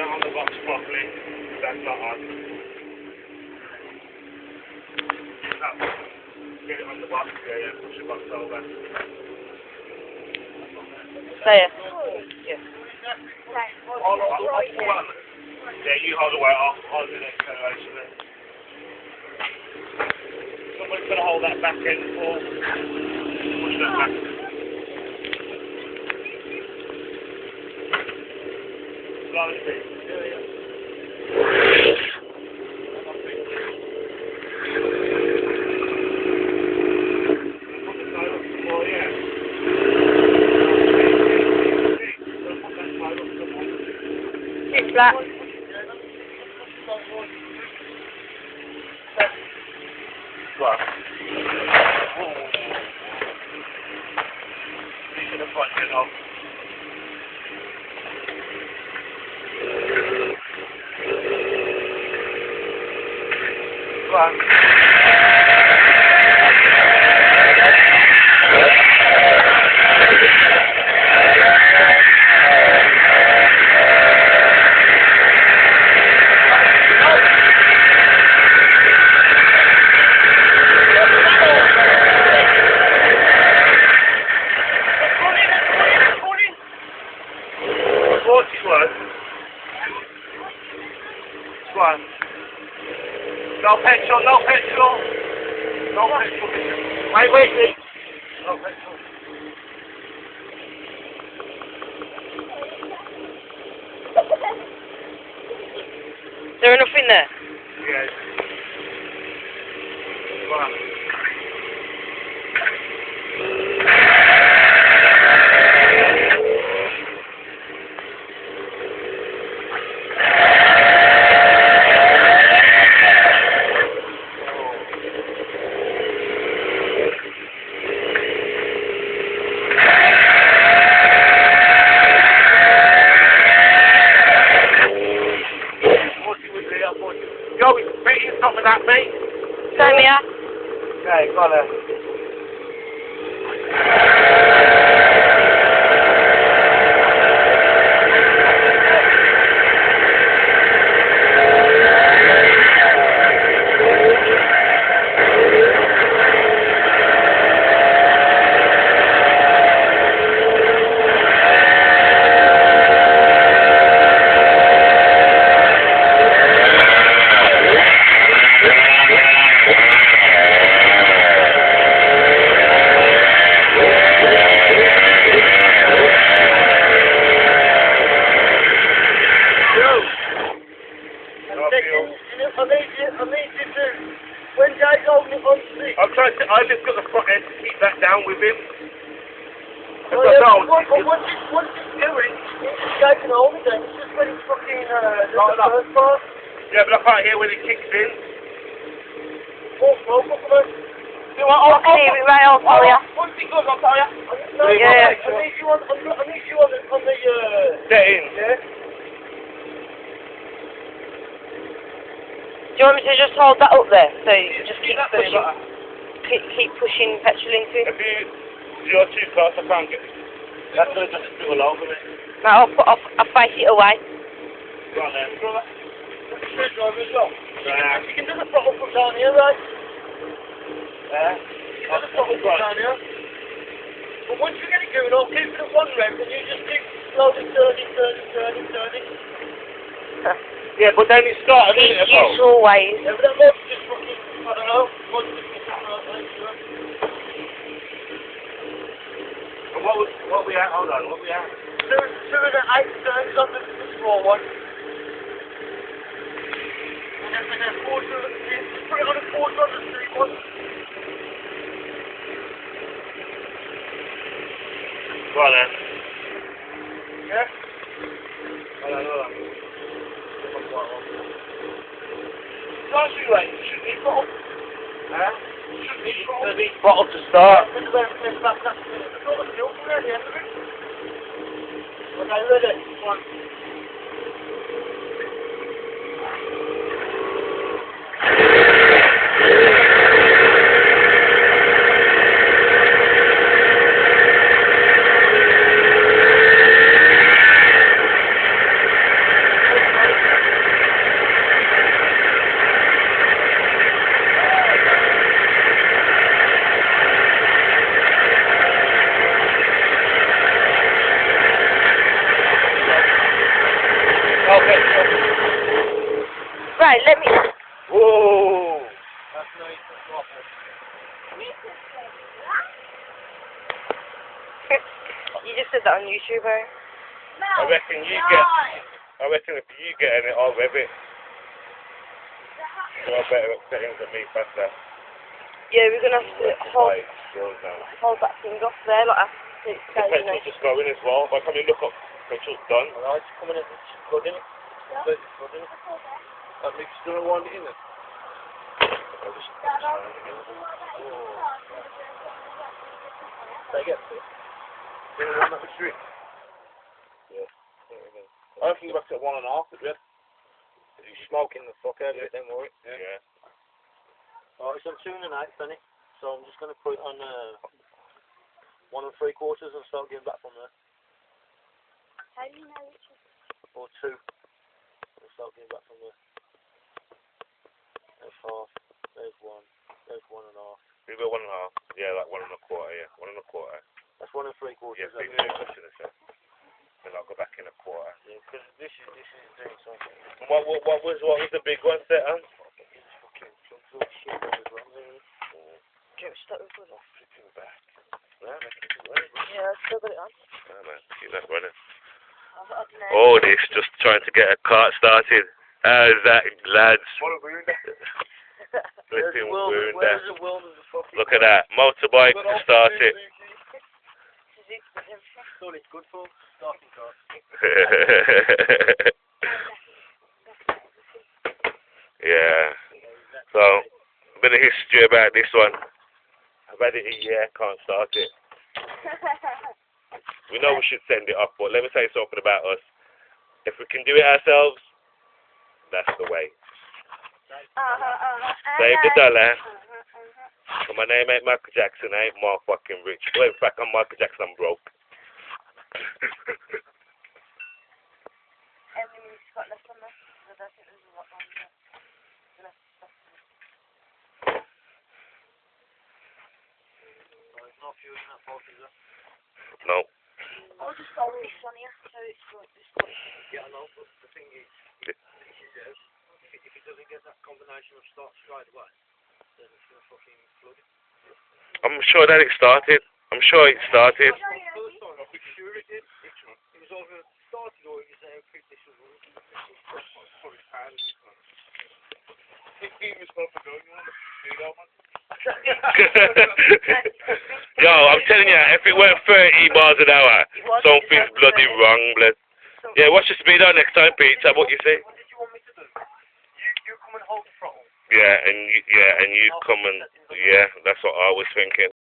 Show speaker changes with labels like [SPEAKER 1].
[SPEAKER 1] that on the box properly. That's not on. Get it on the box, yeah, push the box over.
[SPEAKER 2] There. Yeah.
[SPEAKER 1] Yeah, you hold the weight off, I'll do the acceleration then. Somebody's got to hold that back end for push that back. Slowly a bit.
[SPEAKER 2] It's flat.
[SPEAKER 1] What? These are the front end off. What? No petrol, no petrol. No petrol. Wait. No petrol.
[SPEAKER 2] Is there enough in there?
[SPEAKER 1] Yes. Come on. Go, mate, you stop with that, mate.
[SPEAKER 2] Same here.
[SPEAKER 1] Okay, got it. I just got the front end to keep that down with him.
[SPEAKER 3] Once it's doing, it's shaking hold of it. It's just when it's fucking the first part.
[SPEAKER 1] Yeah, but I can't hear when it kicks in.
[SPEAKER 3] Smoke up of it.
[SPEAKER 2] I'll keep it right, I'll tell ya.
[SPEAKER 3] Once it goes, I'll tell ya. No,
[SPEAKER 2] Yeah.
[SPEAKER 3] I need you on the
[SPEAKER 1] Get in.
[SPEAKER 3] Yeah.
[SPEAKER 2] Do you want me to just hold that up there? So you just keep
[SPEAKER 3] that
[SPEAKER 2] pushing, keep pushing petrol into it?
[SPEAKER 1] If you're too close, I can't get it. That's going to just spill all over me.
[SPEAKER 2] Right, I'll face it away.
[SPEAKER 1] Go on then.
[SPEAKER 3] Straight driver as well.
[SPEAKER 1] Right.
[SPEAKER 3] You can do the throttle put down here, right?
[SPEAKER 1] Yeah.
[SPEAKER 3] You can do the throttle put down here. But once you get it going, I'll keep it at one rev and you just keep slowly turning.
[SPEAKER 1] Yeah, but then it started,
[SPEAKER 2] Keep
[SPEAKER 1] didn't it?
[SPEAKER 2] useful ways.
[SPEAKER 3] Yeah, but that motor's just fucking, I don't know, motor's just
[SPEAKER 1] And what we at? Hold on, what we at?
[SPEAKER 3] Two and an 8 turns on the small one. And then quarter, just put it on a quarter on the street one.
[SPEAKER 1] Go on then.
[SPEAKER 3] Yeah?
[SPEAKER 1] Hold on.
[SPEAKER 3] Nice you like, shouldn't need bottle.
[SPEAKER 1] Huh?
[SPEAKER 3] Shouldn't need bottle.
[SPEAKER 1] There's a big bottle to start.
[SPEAKER 3] That's not the fuel for the end of it. Okay, ready? One.
[SPEAKER 2] Right, let me...
[SPEAKER 3] Whoa! That's nice. That's awful.
[SPEAKER 2] You just said that on YouTube, eh?
[SPEAKER 1] I reckon if you get in it, I'll rev it. So I better set him than me faster.
[SPEAKER 2] Yeah, we're gonna have to hold that thing off there, like after it's
[SPEAKER 1] The petrol's just going as well. By the time you look up, petrol's done.
[SPEAKER 3] Alright, it's coming in. It's good, isn't it? Yeah. It's good, isn't it? That makes you don't want it in it. Take it. You don't want that much drink? Yeah. I think you're back to 1.5, but yeah. You're smoking the fuck out of it, don't worry.
[SPEAKER 1] Yeah.
[SPEAKER 3] Alright, it's on 2 1/8, isn't it? So I'm just going to put it on 1 3/4 and start getting back from there.
[SPEAKER 4] How do you know which one?
[SPEAKER 3] Or 2. And start getting back from there. There's half. There's 1. There's 1.5.
[SPEAKER 1] You go 1.5. Yeah, like 1 1/4. Yeah, 1 1/4.
[SPEAKER 3] That's 1 3/4.
[SPEAKER 1] Yeah,
[SPEAKER 3] That
[SPEAKER 1] 3
[SPEAKER 3] is?
[SPEAKER 1] I should have said. Then I'll go back in 1/4.
[SPEAKER 3] Yeah, because this is doing something.
[SPEAKER 1] What was the big one set on?
[SPEAKER 2] Get stuck with it.
[SPEAKER 1] Flipping back.
[SPEAKER 2] Yeah, I've still got it on.
[SPEAKER 1] Oh man, keep that running.
[SPEAKER 2] I don't know.
[SPEAKER 1] Oh, this just trying to get a kart started. How's that, lads? Flipping wound.
[SPEAKER 3] Where's the world of the fucking...
[SPEAKER 1] Look at that, motorbike to start it.
[SPEAKER 3] That's all it's good for. Starting cars.
[SPEAKER 1] Yeah. So, a bit of history about this one. I've had it a year, can't start it. We know we should send it off, but let me say something about us. If we can do it ourselves, that's the way. Save the dollar. But my name ain't Michael Jackson, I ain't more fucking rich. Well, in fact, I'm Michael Jackson, I'm broke.
[SPEAKER 2] How many minutes you got left on there? I don't think there's a lot on there.
[SPEAKER 3] There's no fuel in that boat, is there?
[SPEAKER 1] No.
[SPEAKER 2] I'll just go with this one here, so it's like this one.
[SPEAKER 3] Yeah, I know, but the thing is, this is it. If it doesn't get that combination of start straight away, then it's going to fucking flood it.
[SPEAKER 1] I'm sure that it started. I'm sure it started.
[SPEAKER 3] First time, I'm pretty sure it did. It was either started or it was how quick this was running.
[SPEAKER 1] Yo, I'm telling you, if it went 30 miles an hour, something's bloody wrong, blood. Yeah, watch the speed on next time, Pete. Tell what you say.
[SPEAKER 3] What did you want me to do? You come and hold the throttle.
[SPEAKER 1] Yeah, and you come and yeah, that's what I was thinking.